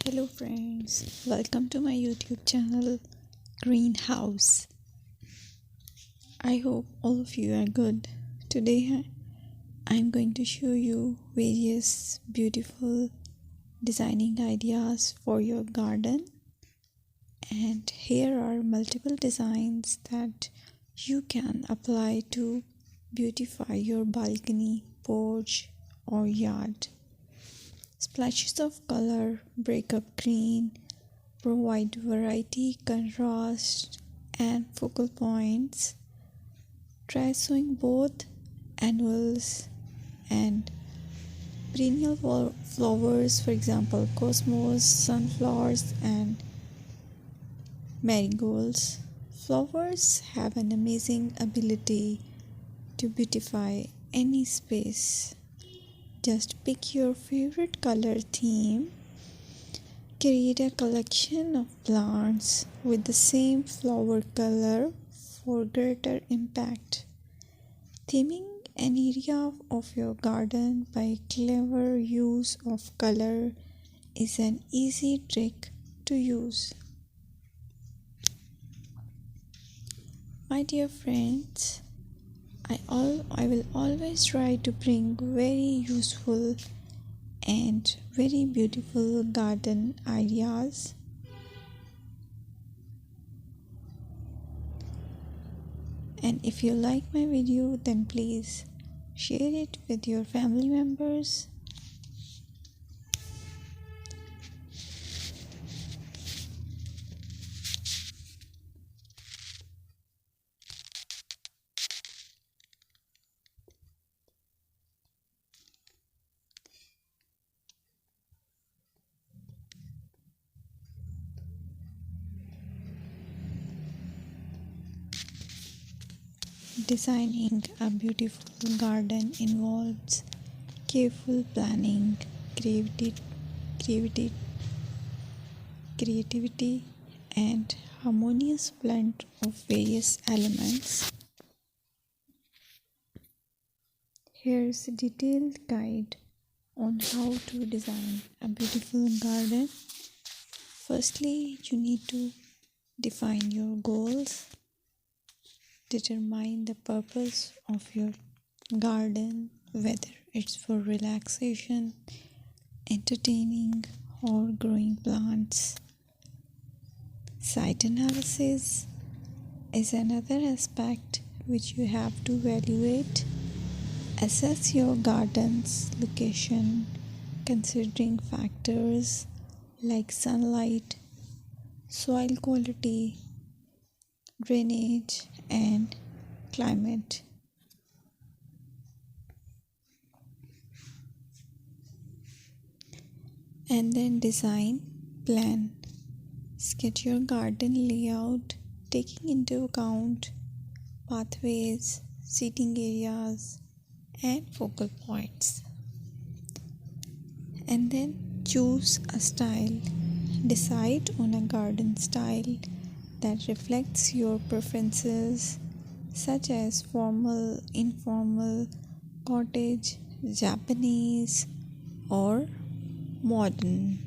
Hello friends, welcome to my YouTube channel Greenhouse. I hope all of you are good. Today I'm going to show you various beautiful designing ideas for your garden, and here are multiple designs that you can apply to beautify your balcony, porch or yard. Splashes of color break up green, provide variety, contrast, and focal points. Try sowing both annuals and perennial flowers, for example, cosmos, sunflowers, and marigolds. Flowers have an amazing ability to beautify any space. Just pick your favorite color theme. Create a collection of plants with the same flower color for greater impact. Theming an area of your garden by clever use of color is an easy trick to use. My dear friends, I will always try to bring very useful and very beautiful garden ideas. And if you like my video, then please share it with your family members. Designing a beautiful garden involves careful planning, creativity, and harmonious blend of various elements. Here's a detailed guide on how to design a beautiful garden. Firstly, you need to define your goals. Determine the purpose of your garden, whether it's for relaxation, entertaining, or growing plants. Site analysis is another aspect which you have to evaluate. Assess your garden's location, considering factors like sunlight, soil quality, drainage, and climate. And then design, plan. Sketch your garden layout, taking into account pathways, seating areas, and focal points. And then choose a style. Decide on a garden style that reflects your preferences, such as formal, informal, cottage, Japanese, or modern.